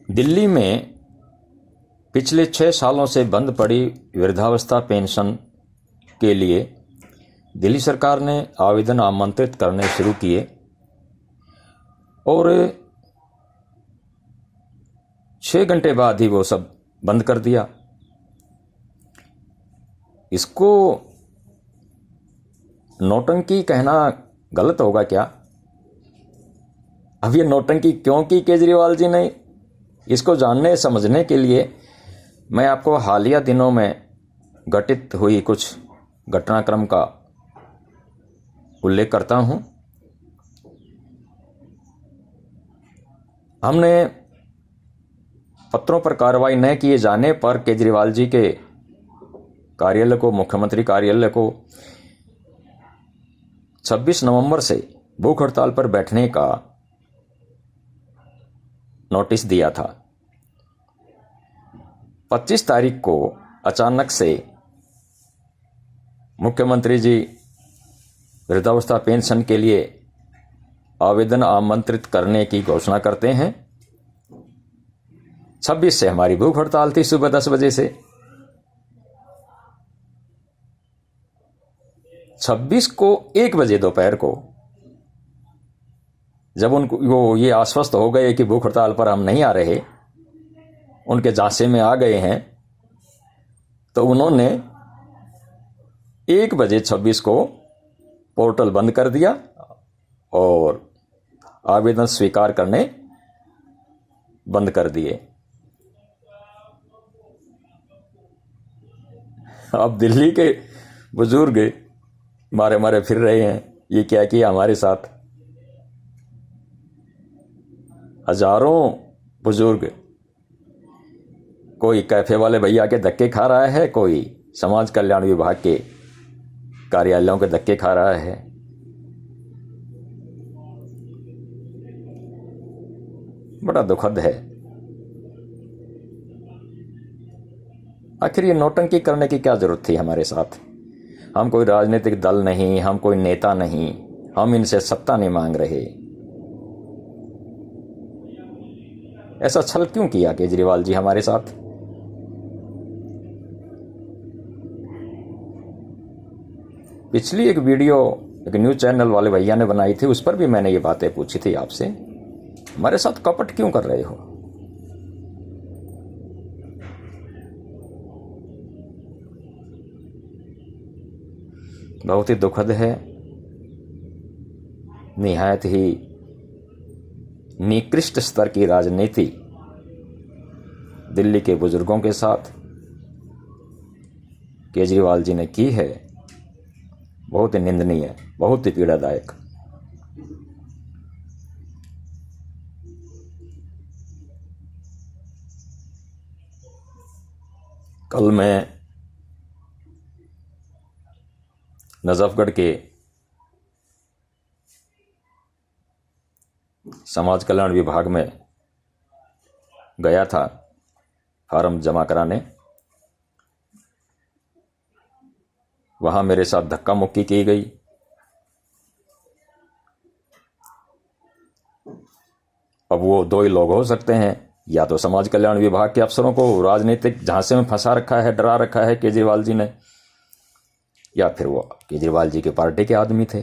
दिल्ली में पिछले 6 सालों से बंद पड़ी वृद्धावस्था पेंशन के लिए दिल्ली सरकार ने आवेदन आमंत्रित करने शुरू किए और 6 घंटे बाद ही वो सब बंद कर दिया। इसको नौटंकी कहना गलत होगा क्या? अब ये नौटंकी क्यों की केजरीवाल जी ने, इसको जानने समझने के लिए मैं आपको हालिया दिनों में घटित हुई कुछ घटनाक्रम का उल्लेख करता हूं। हमने पत्रों पर कार्रवाई न किए जाने पर केजरीवाल जी के कार्यालय को, मुख्यमंत्री कार्यालय को 26 नवंबर से भूख हड़ताल पर बैठने का नोटिस दिया था। 25 तारीख को अचानक से मुख्यमंत्री जी वृद्धावस्था पेंशन के लिए आवेदन आमंत्रित करने की घोषणा करते हैं। 26 से हमारी भूख हड़ताल थी सुबह 10 बजे से। 26 को 1 बजे दोपहर को जब उनको वो ये आश्वस्त हो गए कि भूख हड़ताल पर हम नहीं आ रहे, उनके झांसे में आ गए हैं, तो उन्होंने 1 बजे 26 को पोर्टल बंद कर दिया और आवेदन स्वीकार करने बंद कर दिए। अब दिल्ली के बुजुर्ग मारे मारे फिर रहे हैं, ये क्या किया हमारे साथ। हजारों बुजुर्ग, कोई कैफे वाले भैया के धक्के खा रहा है, कोई समाज कल्याण विभाग के कार्यालयों के धक्के खा रहा है। बड़ा दुखद है। आखिर ये नौटंकी करने की क्या जरूरत थी हमारे साथ? हम कोई राजनीतिक दल नहीं, हम कोई नेता नहीं, हम इनसे सत्ता नहीं मांग रहे। ऐसा छल क्यों किया केजरीवाल जी हमारे साथ? पिछली एक वीडियो एक न्यूज चैनल वाले भैया ने बनाई थी, उस पर भी मैंने ये बातें पूछी थी आपसे। हमारे साथ कपट क्यों कर रहे हो? बहुत ही दुखद है। निहायत ही निकृष्ट स्तर की राजनीति दिल्ली के बुजुर्गों के साथ केजरीवाल जी ने की है। बहुत ही निंदनीय, बहुत ही पीड़ादायक। कल मैं नजफगढ़ के समाज कल्याण विभाग में गया था फार्म जमा कराने। वहां मेरे साथ धक्का मुक्की की गई। अब वो 2 ही लोग हो सकते हैं, या तो समाज कल्याण विभाग के अफसरों को राजनीतिक झांसे में फंसा रखा है, डरा रखा है केजरीवाल जी ने, या फिर वो केजरीवाल जी के पार्टी के आदमी थे।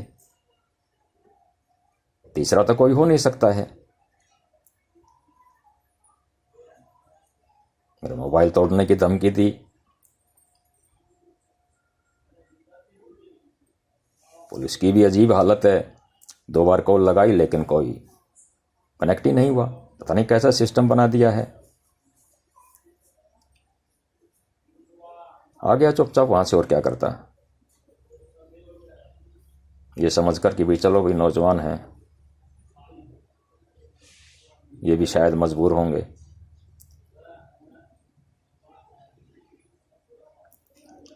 तीसरा तो कोई हो नहीं सकता है। मेरा मोबाइल तोड़ने की धमकी दी। पुलिस की भी अजीब हालत है। 2 बार कॉल लगाई लेकिन कोई कनेक्ट ही नहीं हुआ। पता नहीं कैसा सिस्टम बना दिया है। आ गया चुपचाप वहां से, और क्या करता। ये समझकर कि भाई चलो भाई नौजवान हैं, ये भी शायद मजबूर होंगे।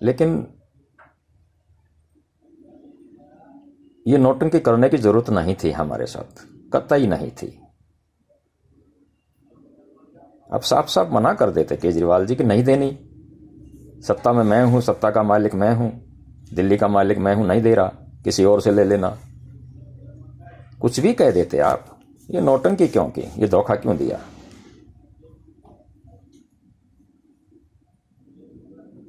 लेकिन ये नौटंकी करने की जरूरत नहीं थी हमारे साथ, कतई नहीं थी। अब साफ साफ मना कर देते केजरीवाल जी कि नहीं देनी। सत्ता में मैं हूं, सत्ता का मालिक मैं हूं, दिल्ली का मालिक मैं हूं, नहीं दे रहा, किसी और से ले लेना। कुछ भी कह देते आप। ये नौटंकी क्यों की? ये धोखा क्यों दिया?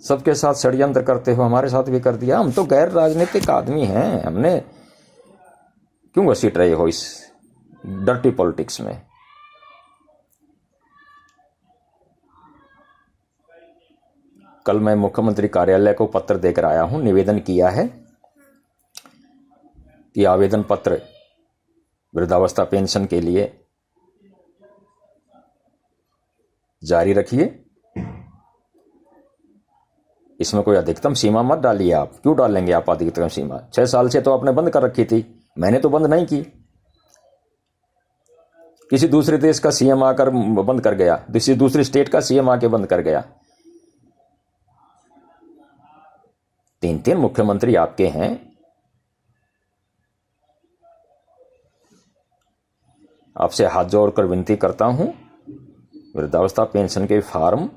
सबके साथ षड्यंत्र करते हो, हमारे साथ भी कर दिया। हम तो गैर राजनीतिक आदमी हैं, हमने क्यों घसीट रहे हो इस डर्टी पॉलिटिक्स में। कल मैं मुख्यमंत्री कार्यालय को पत्र देकर आया हूं, निवेदन किया है कि आवेदन पत्र वृद्धावस्था पेंशन के लिए जारी रखिए। इसमें कोई अधिकतम सीमा मत डालिए। आप क्यों डालेंगे आप अधिकतम सीमा? 6 साल से तो आपने बंद कर रखी थी, मैंने तो बंद नहीं की। किसी दूसरे देश का सीएम आकर बंद कर गया, किसी दूसरी स्टेट का सीएम आके बंद कर गया। 3 मुख्यमंत्री आपके हैं। आपसे हाथ जोड़कर विनती करता हूं, वृद्धावस्था पेंशन के फॉर्म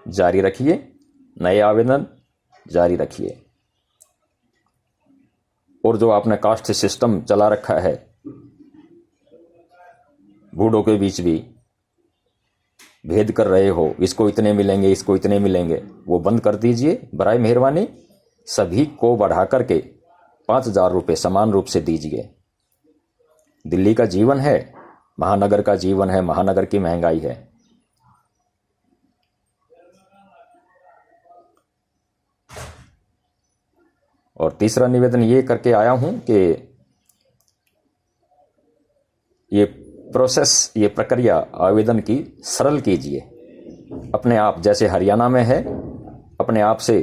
जारी रखिए, नए आवेदन जारी रखिए। और जो आपने कास्ट सिस्टम चला रखा है, बूढ़ों के बीच भी भेद कर रहे हो, इसको इतने मिलेंगे, इसको इतने मिलेंगे, वो बंद कर दीजिए बराए मेहरबानी। सभी को बढ़ा करके 5,000 रुपये समान रूप से दीजिए। दिल्ली का जीवन है, महानगर का जीवन है, महानगर की महंगाई है। और तीसरा निवेदन ये करके आया हूं कि ये प्रोसेस, ये प्रक्रिया आवेदन की सरल कीजिए। अपने आप, जैसे हरियाणा में है, अपने आप से